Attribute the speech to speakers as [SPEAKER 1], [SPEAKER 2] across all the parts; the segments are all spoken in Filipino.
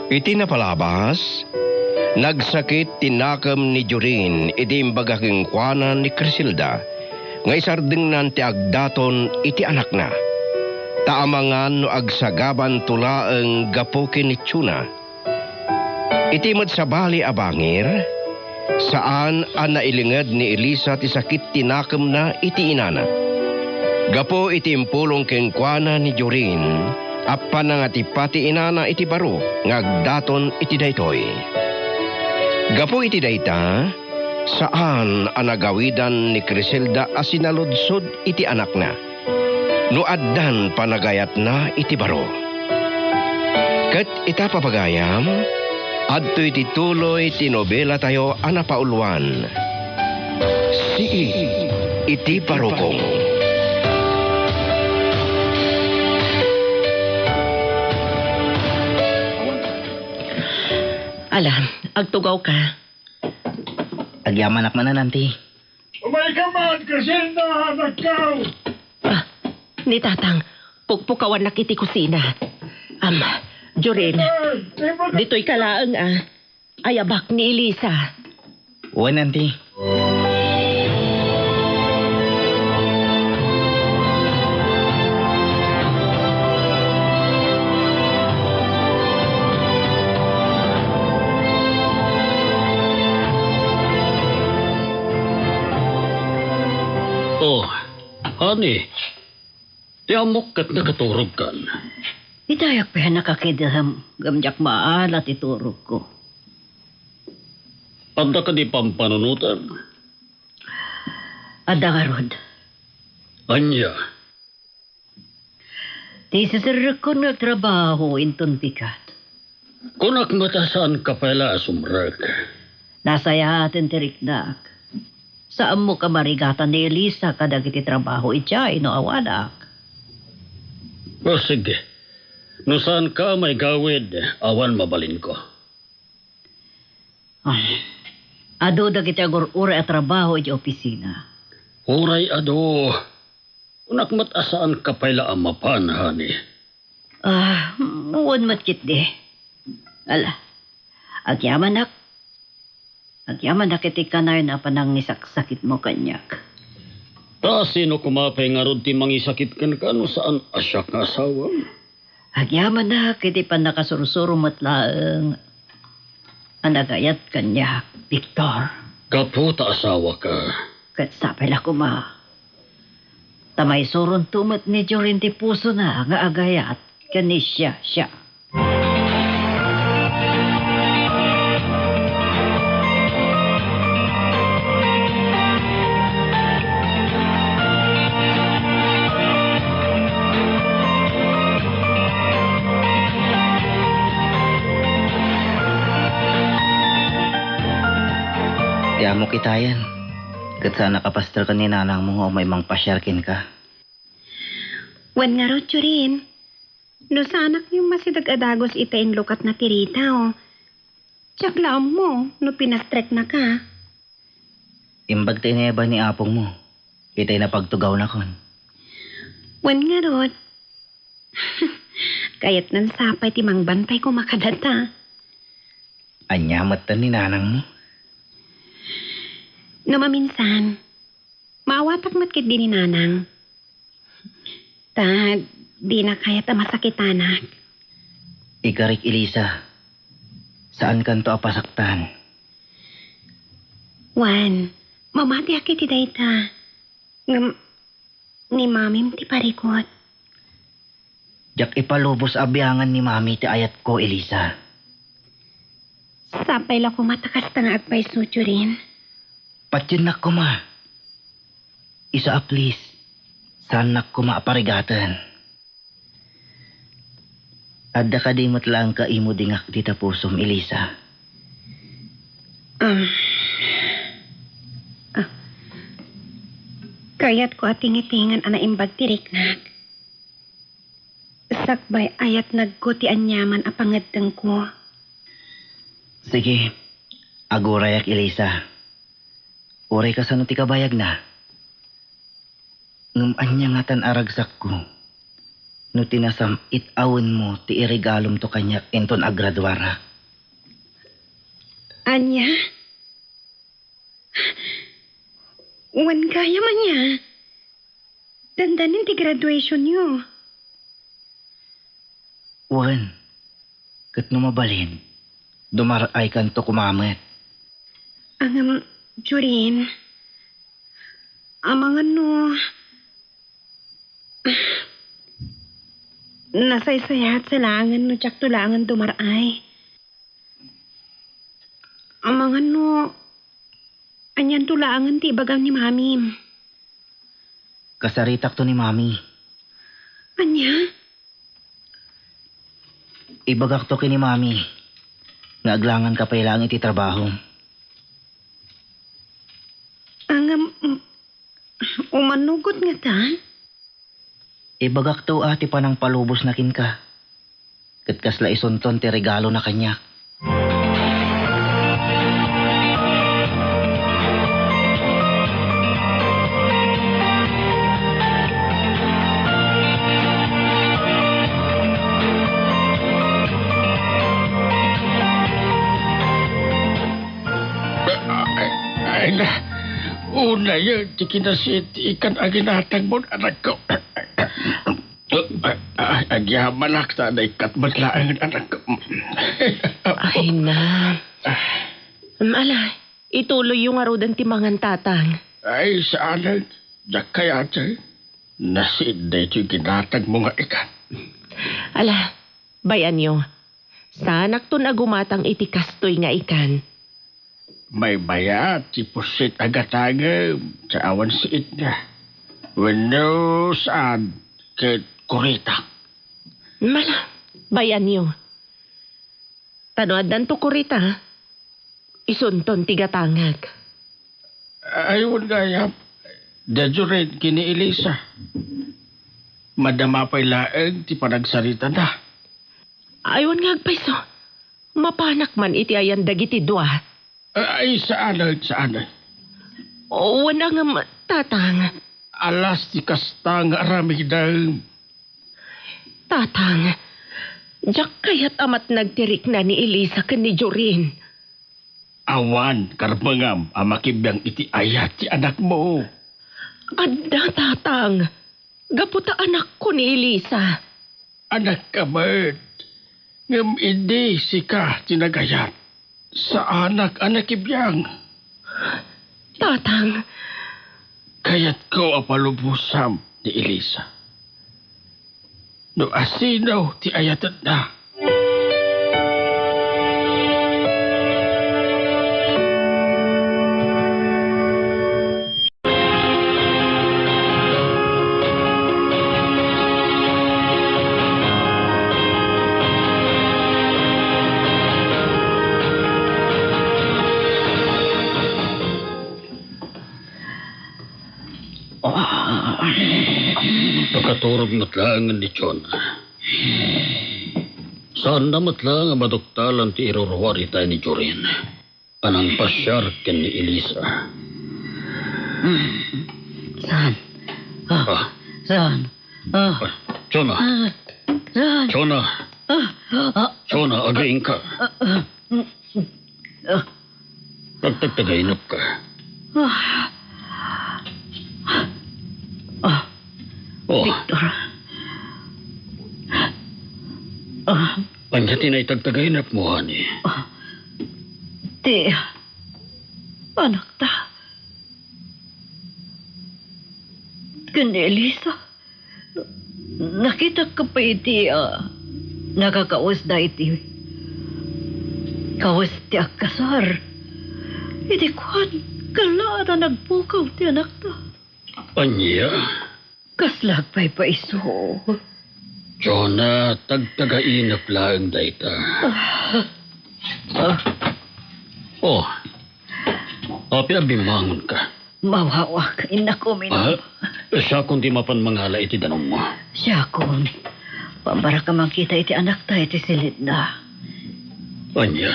[SPEAKER 1] Iti napalabas, nagsakit tinakam ni Jorin iti imbagaking kuanan ni Crisilda, nga isardengnan ti agdaton iti anak na. Taamangan no agsagaban tulaeng gapukin ni Tuna. Iti madsabali abangir, saan ang nailingad ni Elisa ti sakit tinakam na iti inana. Gapo iti impulong keng kuana ni Jorin, appan nga ti pati inana iti baro, ngagdaton iti daytoy. Gapo iti dayta, saan ang nagawidan ni Crisilda as sinaludsod iti anak na, no addan panagayat na iti baro. Ket ita papagayam, adto iti tuloy ti nobela tayo anapauluan. Iti parokong.
[SPEAKER 2] Alam, agtugaw ka.
[SPEAKER 3] Agyaman man na nanti.
[SPEAKER 4] Umay ka man, Crisilda, nagkaw!
[SPEAKER 2] Ni Tatang, pukpukawan na kiti kusina. Jorin, dito'y kalaang ayabak ni Elisa.
[SPEAKER 3] Uwan nanti.
[SPEAKER 4] Oh, honey. Yamok kat nakaturog kan.
[SPEAKER 5] Itayak pa nakakidaham gamjak maalat iturog ko.
[SPEAKER 4] Adda ka di pampanunutan?
[SPEAKER 5] Adda ka rod.
[SPEAKER 4] Anya?
[SPEAKER 5] Di sasarag ko nagtrabaho inton pikat.
[SPEAKER 4] Kunak matasaan ka pala sumrag.
[SPEAKER 5] Nasayahatin tiriknak. Saan mo ka marigatan ni Elisa kadag iti trabaho itya inoawadak?
[SPEAKER 4] O sige. No saan ka may gawid, awan mabalin ko.
[SPEAKER 5] Ado dagiti agor-ura at trabaho iti opisina.
[SPEAKER 4] Uray ado. Unak matasaan ka pala amapan, honey.
[SPEAKER 5] Uwan matkit di. Ala, agyaman nak. Agyaman na kiti kanay na panang nisaksakit mo kanyak.
[SPEAKER 4] Ta sino kumapay nga rod ti mangisakit kan kano saan asyak nga asawa?
[SPEAKER 5] Agyaman na kiti pan nakasurusuro matlaang anagayat kanyak, Victor.
[SPEAKER 4] Kaputa asawa ka.
[SPEAKER 5] Katsapay la kuma. Tamay suron tumat ni Jorin ti puso na nga agayat kanisya siya.
[SPEAKER 3] Mo kitayan. Kat sana kapastor ka ni nanang mo o may mang pasyarkin ka.
[SPEAKER 6] Wan nga ro, Jorin. No sa anak niyo masidag adagos itain lukat na tirita o. Tsak laom mo, no pinastrek na ka.
[SPEAKER 3] Imbag tineba ni apong mo. Itay na pagtugaw na kon.
[SPEAKER 6] Wan nga ro. Kayat nan sapay timang bantay ko makadata.
[SPEAKER 3] Anyamat ta ni nanang mo.
[SPEAKER 6] No maminsan, maawatak matkit din ni nanang. Ta, di na kaya ta masakitanak.
[SPEAKER 3] Ikarik Elisa, saan kanto apasaktan?
[SPEAKER 6] Wan, mamati akit iti dayta. Ni mamim ti parikot.
[SPEAKER 3] Jak ipalubos abyangan ni mami ti ayat ko, Elisa.
[SPEAKER 6] Sapay la ko matakas ta nga agpay sutyo rin.
[SPEAKER 3] Patyan nak ko ma. Isa please. Saan nak ko maaparigatan. Adda ka di matlang ka imo dingak di tapusom, Elisa.
[SPEAKER 6] Kayat ko ating-itingan ana imbag tiriknak. Sakbay ayat nagguti anyaman apangadang ko.
[SPEAKER 3] Sige. Agurayak, Elisa. Uray ka sa ti kabayag na. Ngam anya nga tan aragsak ko. no tinasam itawon mo ti iregalom to kanyak enton agradwara.
[SPEAKER 6] Anya? Wan kaya man niya. Dandanin ti graduation niyo.
[SPEAKER 3] Wan, kat no mabalin, dumaray kan to kumamet.
[SPEAKER 6] Ang Jurin, amang ano, nasaysayat sa langan no tsak tulangan dumaray. Amang ano, anyan tulangan ti bagang ni mami.
[SPEAKER 3] Kasaritak to ni mami.
[SPEAKER 6] Anya?
[SPEAKER 3] Ibagak to kini mami. Nga aglangan ka pa ilang iti trabaho.
[SPEAKER 6] Ang umanugot nga ta?
[SPEAKER 3] Ibagak to ati pa ng palubos na kin ka. Kat kasla isunton ti regalo na kanyak.
[SPEAKER 4] Ay na, una yun, di kinasit, ikan aginatag mo, anak ko. Agyaman akta na ikat matlaang anak ko.
[SPEAKER 2] Ay na. Ala, ituloy yung arudan timangan tatang.
[SPEAKER 4] Ay, saan jak kaya siya? Nasid na ito yung ginatag mo nga ikan.
[SPEAKER 2] Ala, bayan nyo. Sanak to nagumatang itikastoy nga ikan.
[SPEAKER 4] May bayat, si pusit agatanga, sa awan siit na. Wano saan, kay kurita.
[SPEAKER 2] Mala, bayan nyo. Tanoadan to kurita. Isunton tigatangag.
[SPEAKER 4] Ayun gaya, dadyo rin kini Elisa. Madama pa'y laeng, ti panagsarita na.
[SPEAKER 2] Ayun nga agpaiso. Mapanak man iti ayan dagiti dua.
[SPEAKER 4] Ay, saan?
[SPEAKER 2] O, wala nga tatang.
[SPEAKER 4] Alas ti kastang aramidang.
[SPEAKER 2] Tatang, jak kaya't amat nagtirik na ni Elisa ken ni Jorin.
[SPEAKER 4] Awan, karbangam, amakibang iti ayat ti anak mo.
[SPEAKER 2] Adda, tatang. Gaputa anak ko ni Elisa.
[SPEAKER 4] Anak ka, Bert. Ngam hindi sika tinagayat. Sa anak ibiyang.
[SPEAKER 2] Tatang,
[SPEAKER 4] Kaya't ko apalubusam ni Elisa. No asinaw ti ayatan na. Pagkaturog matlangan ni John. Saan na matlangan maduktalan ti irurwari tayo ni Jorin? Anang pasyar ken ni Elisa.
[SPEAKER 5] Saan? Saan?
[SPEAKER 4] Chona,
[SPEAKER 5] Saan?
[SPEAKER 4] Chona, Chona, again ka. Pagtagtagainap ka. Oh,
[SPEAKER 5] Victor.
[SPEAKER 4] panyatin ay tagtagainap mo, honey.
[SPEAKER 5] Ti, anak ta. Kundi Elisa, nakita ka pa iti, nakakawas na iti. Kawas ti akasar. Iti kwan, kala na nagpukaw ti anak ta.
[SPEAKER 4] Anya?
[SPEAKER 5] Kaslag pa'y paiso.
[SPEAKER 4] Chona, tagtagainap lang dayta. Oh, pinabimangon ka.
[SPEAKER 5] Mawawa ka, inako, minam.
[SPEAKER 4] Siya kung di mapan mangala iti danong mo.
[SPEAKER 5] Siya kung pambara ka makita iti anak ta iti silid na.
[SPEAKER 4] Anya?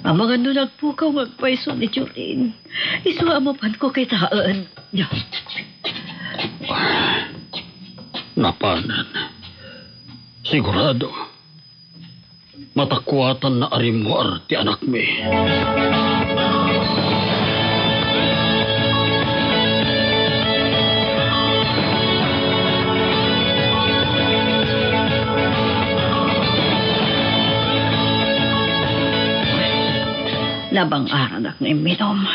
[SPEAKER 5] Ang mga nunagpukaw magpaiso ni Jorin. Isuamapan ko kay taan.
[SPEAKER 4] Napanan. Sigurado. Matakwatan na arimwar ti anak mi.
[SPEAKER 5] Nabang-aran ak ni minom.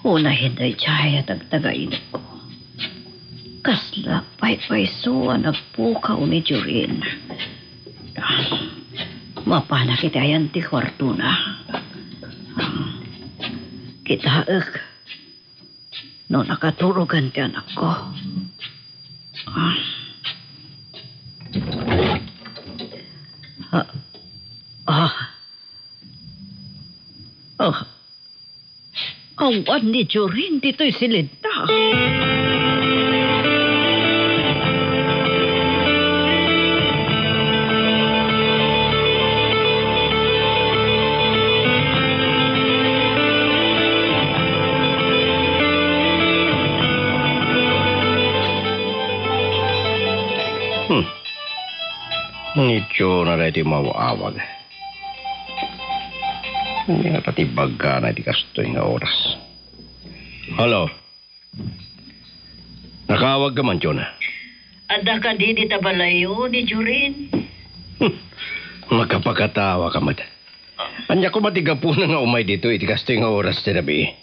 [SPEAKER 5] Una hinday tiyaya tagtagain ko. Kasla pay-payso ang nagpukaw ni Jurin. Mapana kita yan ti kwarto na. Kitaag. No nakaturugan ti anak ko. Awan ni Jurin, dito'y silid na.
[SPEAKER 1] Nityo na rin iti mawawag. Hindi na pati baga na iti kastoy nga oras. Halo? Nakawag ka man, Jonah.
[SPEAKER 5] Ada ka di tabalayo ni Jurin.
[SPEAKER 1] Magkapakatawa ka, mad. Anya ko matigapo na nga umay dito iti kastoy nga oras tinabi.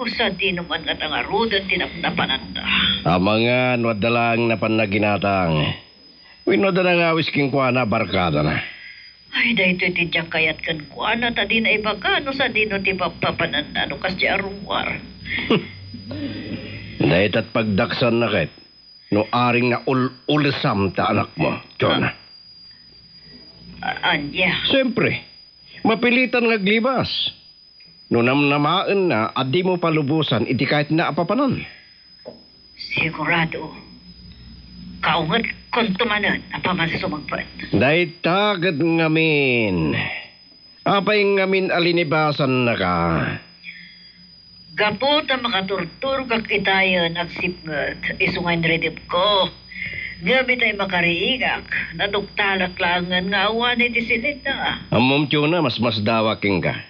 [SPEAKER 5] Sa di naman nga tangarudan tinapnapananda.
[SPEAKER 1] Mga nwadalang na panaginatang. Winoda na nga wisking kwa na barkada na.
[SPEAKER 5] Ay, dahito ti diyang kayat kan kuha na ta di na ibaga no sa di no ti papananda no kas di arumwar.
[SPEAKER 1] Dahit at pagdaksan na ket, no aring na ulisam ta anak mo, Jonah.
[SPEAKER 5] Anya.
[SPEAKER 1] Siyempre, mapilitan nga glibas. No namnamaan na, at di mo palubusan, iti kahit na apapanan.
[SPEAKER 5] Sigurado. Kaungat kontumanan, apaman sumagpat.
[SPEAKER 1] Dahit tagad ngamin. Apay ngamin alinibasan na ka.
[SPEAKER 5] Gapot ang makaturtur kag itayon agsipngat. Isungan redip ko. Gabi tayo makariigak. Naduktalak langan nga awan iti silita.
[SPEAKER 1] Amom na mas dawaking ka.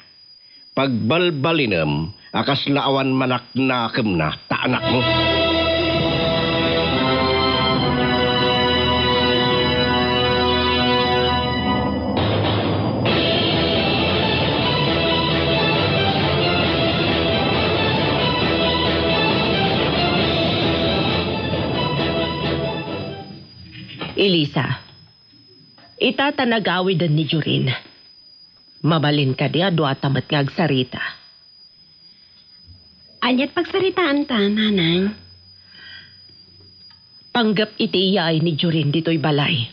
[SPEAKER 1] Pagbalbalinam, akas laawan manaknakem na taanak mo.
[SPEAKER 2] Elisa, itatanagawidan ni Jurin. Mabalin ka diya, duatamat nga agsarita.
[SPEAKER 6] Anyat pagsaritaan ta, nanang.
[SPEAKER 2] Panggap iti iyay ni Jurin dito'y balay.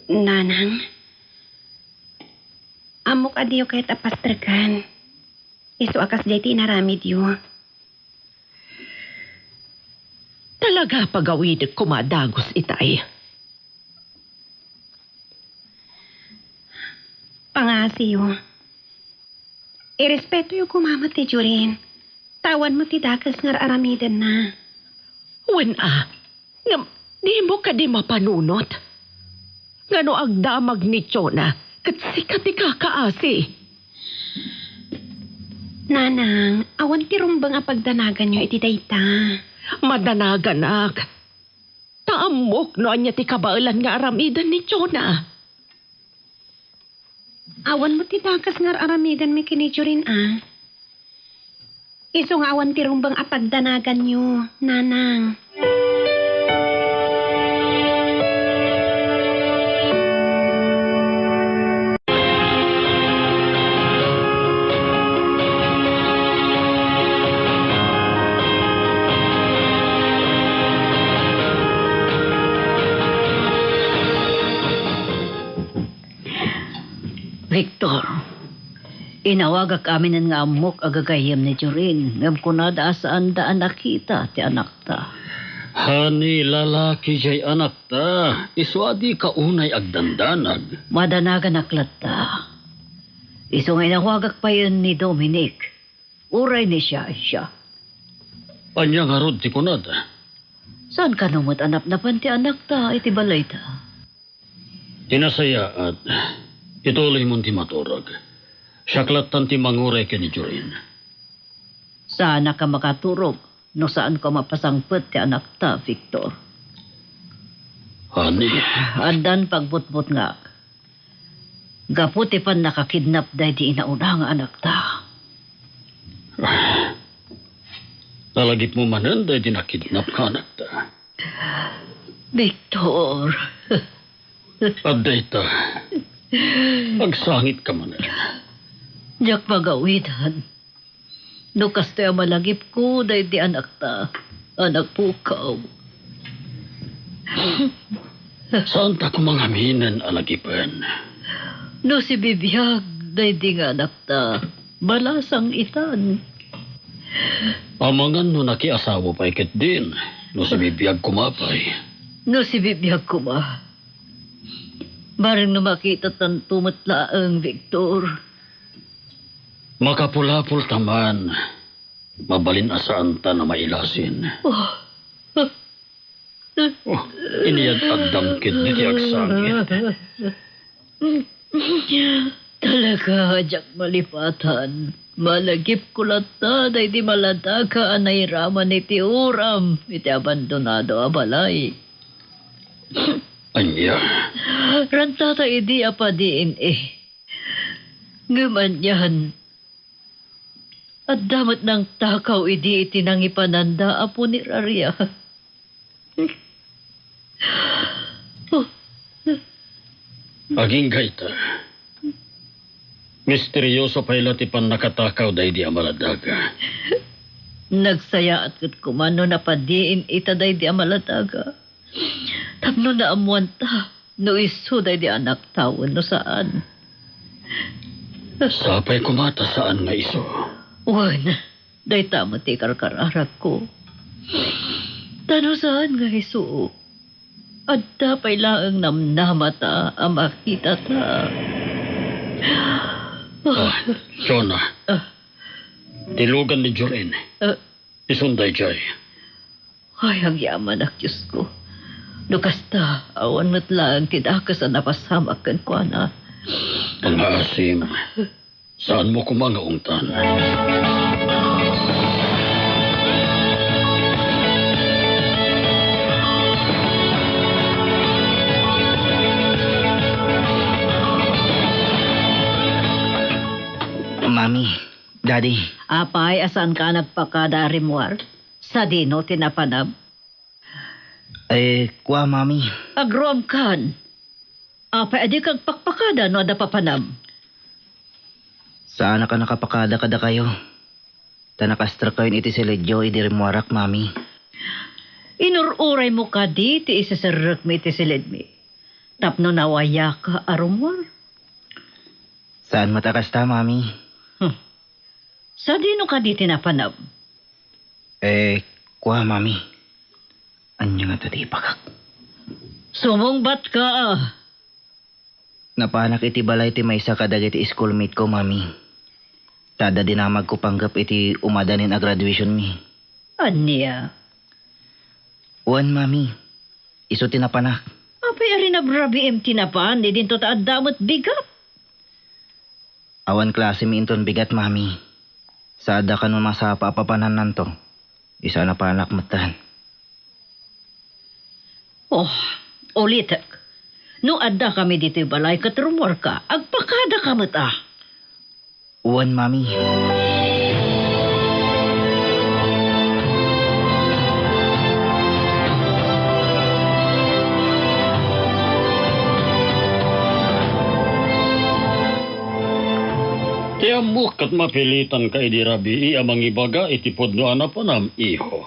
[SPEAKER 6] Nanang, amok adiyo kahit apastrakan. Isu akas jay naramid yu.
[SPEAKER 2] Talaga pagawid kumadagos itay.
[SPEAKER 6] Pangasiyo. Irespeto yung kumamat ti Jurin. Tawan mo ti dakas nga aramidan na.
[SPEAKER 2] Wen di mo ka di mapanunot. Ngano agdamag ni Chona, kat sikat ti kakaasi.
[SPEAKER 6] Nanang, awan ti rumbang apagdanagan nyo iti dayta.
[SPEAKER 2] Madanaganak. Taamok no anya ti kabailan nga aramidan ni Chona.
[SPEAKER 6] Awan mo ti dakas nga aramidan mi kini Jurin Iso nga awan ti rumbang apagdanagan nyo, nanang.
[SPEAKER 5] Victor, inawagak amin nga amok agagayam ni Jurin. Ngam kunada asaan daan nakita ti anak ta.
[SPEAKER 4] Hani lalaki jay anak ta. Iswadi ka unay agdandanag.
[SPEAKER 5] Madanagan aklat ta. Iso nga inawagak pa yun ni Dominic. Uray ni siya.
[SPEAKER 4] Anya nga rod ti kunad.
[SPEAKER 5] Saan ka numot anak na panti anak ta, iti balay ta?
[SPEAKER 4] Tinasaya at ituloy mong ti maturag. Siyaklatan ti manguray ka ni Jorin.
[SPEAKER 5] Sana ka makaturog, no saan ka mapasangpet ti anak ta, Victor.
[SPEAKER 4] Ani,
[SPEAKER 5] Andan pagbutbut nga. Gaputi pan nakakidnap dahi di inauna nga anak ta.
[SPEAKER 4] nalagip mo manan dahil dinakidnap ka anak ta.
[SPEAKER 5] Victor.
[SPEAKER 4] Aday ta, agsangit ka manan.
[SPEAKER 5] Diyak magawitan. No kastoy malagip ko dahi di anak ta. Anak pukaw.
[SPEAKER 4] Saan ta kumangaminan alagipan?
[SPEAKER 5] No si bibiyag dahi di nga anak ta. Balasang itan.
[SPEAKER 4] Amangan no nakiasawa pa ikat din. No si bibiyag kumapay.
[SPEAKER 5] No si bibiyag ko ba? Barang no makita tan tumatlaang Victor.
[SPEAKER 4] Makapulapul taman. Mabalin asaan ta na mailasin.
[SPEAKER 5] Oh.
[SPEAKER 4] Oh, iniyad agdamkid di ti agsangit.
[SPEAKER 5] Talaga, Jack malipatan. Malagip ko lata, dahi di maladaga anay raman iti uram. Iti abandonado abalay.
[SPEAKER 4] Anya,
[SPEAKER 5] Rantata idi apadiin Ngaman yan. At damat ng takaw idi iti nang ipananda apo ni Raria.
[SPEAKER 4] aging gaita. Misteryoso pa ilati pan nakatakaw dahi di amaladaga.
[SPEAKER 5] Nagsaya at kumano na padiin itaday di amalataga. Tapno na amuan ta. No iso day di anak tawon no saan.
[SPEAKER 4] Sapay kumata saan nga iso.
[SPEAKER 5] Wan, day tamo ti karkararak ko. Tano saan nga iso. At tapay laang namnamata ang makita ta.
[SPEAKER 4] Jonah,
[SPEAKER 5] Ah,
[SPEAKER 4] tilugan ni Jorin.
[SPEAKER 5] ah,
[SPEAKER 4] Isunday jay.
[SPEAKER 5] ay, ang yaman ak Diyos ko. Lukasta, awan mo't lang tidakas ang napasamak kan kwa na.
[SPEAKER 4] Pang-aasim, saan mo kumangaungtan?
[SPEAKER 3] Mami, Daddy,
[SPEAKER 5] Apay, asan ka nagpakada rimwar? Sa dino tinapanab?
[SPEAKER 3] kuha Mami.
[SPEAKER 5] Agrom kan. Apay, adi kag pakpakada no ada papanab.
[SPEAKER 3] Saan ka nakapakada kada kayo? Tanakastra kayo iti si Ledyo, idirimuarak, Mami.
[SPEAKER 5] Inururay mo ka di, ti isasarrak mi ti silid mi. Tapno nawaya ka arumwar.
[SPEAKER 3] Saan matakasta, Mami?
[SPEAKER 5] Sa dino ka di tinapanab?
[SPEAKER 3] Kuha Mami. Anya nga tati ipakak.
[SPEAKER 5] Sumungbat ka ah.
[SPEAKER 3] Napanak iti balay ti maysa kadag iti schoolmate ko, Mami. Tada dinamag ko panggap iti umadanin a graduation mi.
[SPEAKER 5] Anya?
[SPEAKER 3] Uwan, Mami. Iso tinapanak.
[SPEAKER 5] Apay ari na brabi em tinapan, di din to taadamot bigat.
[SPEAKER 3] Awan klase mi inton bigat, Mami. Saada ka nung masa papapanan nanto. Isa na panak matan.
[SPEAKER 5] Oh, ulitak. No adda kami dito balay katrumor ka, agpakada ka mata.
[SPEAKER 3] Uwan, Mami.
[SPEAKER 4] Tiamok at mapilitan ka idirabi amang ibaga itipod no anapanam iho.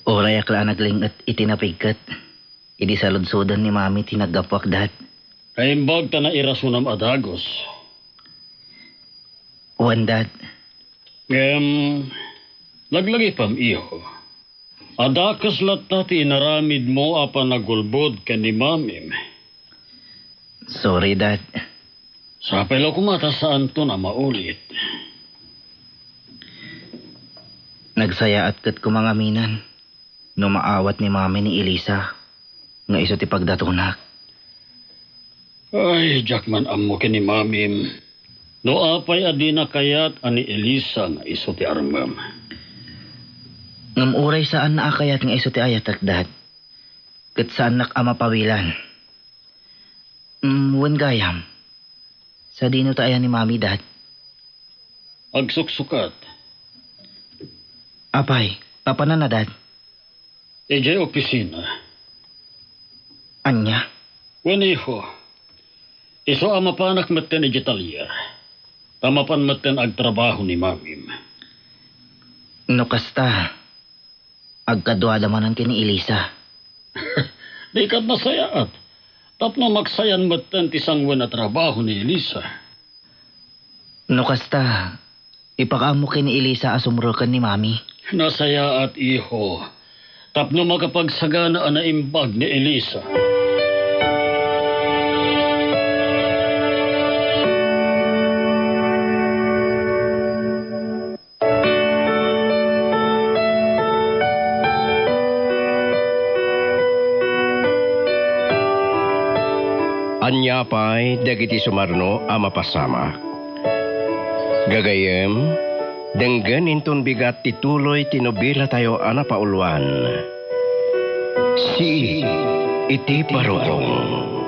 [SPEAKER 3] Oray akla naglingat itinapigkat. Idi saludsudan ni Mami tinagapwak dat.
[SPEAKER 4] Kaimbag ta na irasunam adagos.
[SPEAKER 3] Uwan, Dad.
[SPEAKER 4] Laglagi pam iho. Adakas latta ti inaramid mo apan nagulbod ka ni mamim.
[SPEAKER 3] Sorry, Dad.
[SPEAKER 4] Sapay lo kumata saan to na maulit.
[SPEAKER 3] Nagsaya at kat kumangaminan. No maawat ni mami ni Elisa. Nga iso ti pagdatunak.
[SPEAKER 4] Ay, Jackman amo kini mamim. No apay adi na kayat ani Elisa nga iso ti armam.
[SPEAKER 3] Ngam uray saan na akayat nga iso ti ayat dad. Kat saan nak ama pawilan. Wan gayam. Sa dino tayo ni mami dad.
[SPEAKER 4] Agsuksukat.
[SPEAKER 3] Apay, papanan na dad.
[SPEAKER 4] Ejay opisina.
[SPEAKER 3] Anya?
[SPEAKER 4] Waniho. Iso ama panak maten ejitalyar. Tamapan maten agtrabaho ni mamim.
[SPEAKER 3] No kasta. Agkadwalamanan kini Elisa.
[SPEAKER 4] Di kat nasayaat. Tapno magsayan maten tisang na trabaho ni Elisa.
[SPEAKER 3] No kasta. Ipakaamo kini Elisa asumrokan ni mami.
[SPEAKER 4] Nasayaat iho. Tapno makapagsagana na imbag ni Elisa.
[SPEAKER 1] Anya pa'y dagiti sumarno a mapasama. Gagayem, denggan intun bigat tituloy tinubila tayo ana pauluan. Si iti parutong.